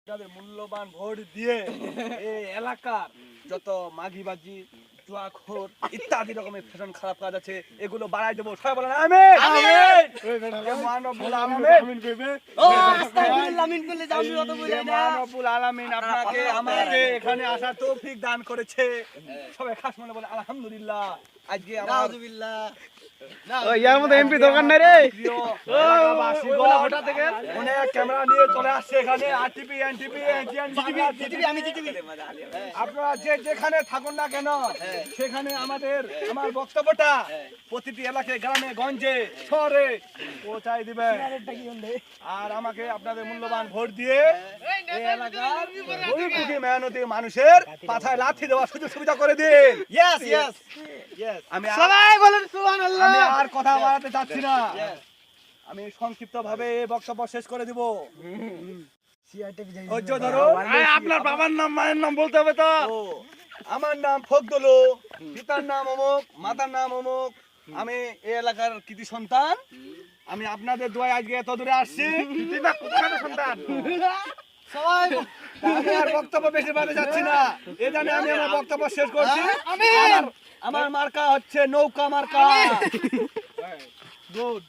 যাদের মূল্যবান ভোট দিয়ে এই এলাকার যত মাগিবাজি জুয়াখোর ইত্যাদি রকমের ফ্যাশন খারাপ কাজ আছে এগুলো বাড়াই দেবো। সবাই বলেন আমিন আমিন। মানবুল আলামিন কইবে ও আস্তাগফিরুল্লাহ আমিন করলে যাবি অত বলে না। মানবুল আলামিন আপনাকে আমাকে এখানে আসার তৌফিক দান করেছে। সবাই খাস মনে বলে আলহামদুলিল্লাহ। আজকে আমার নাউজুবিল্লাহ ও ইয়ার মধ্যে এমপি দোকান নাই রে। ও ফোটা থেকে অনেক ক্যামেরা নিয়ে চলে আসছে এখানে। আরটিপি এনটিপি জিটিভি আমি জিটিভি আপনারা যেখানে থাকুন না কেন সেখানে আমার বক্তব্যটা প্রতিটি এলাকায় গ্রামে গঞ্জে শহরে পৌঁছাই দিবেন। আর আমাকে আপনাদের মূল্যবান ভোট দিয়ে এই এলাকার গরিব মেহনতি মানুষের মাথায় লাথি দেওয়ার সুযোগ সুবিধা করে দিন। ইয়েস ইয়েস ইয়েস আমি সবাই বলেন সুবহানাল্লাহ। আমি আর কথা বাড়াতে চাচ্ছি না। আমি সংক্ষিপ্ত ভাবে বক্তব্য শেষ করে দিব। ধৈর্য ধরো। আপনার বাবার নাম মায়ের নাম বলতে হবে তো। ও, আমার নাম ফখদুলু, পিতার নাম অমুক, মাতার নাম অমুক। আমি এই এলাকার কৃতি সন্তান। আমি আপনাদের দোয়ায় আজকে এত দূরে আসছি। সন্তান সবাই আমি আর বক্তব্য বেশি বাড়াতে যাচ্ছি না। এই জানে আমি আমার বক্তব্য শেষ করছি। আমার মার্কা হচ্ছে নৌকা মার্কা। গুড।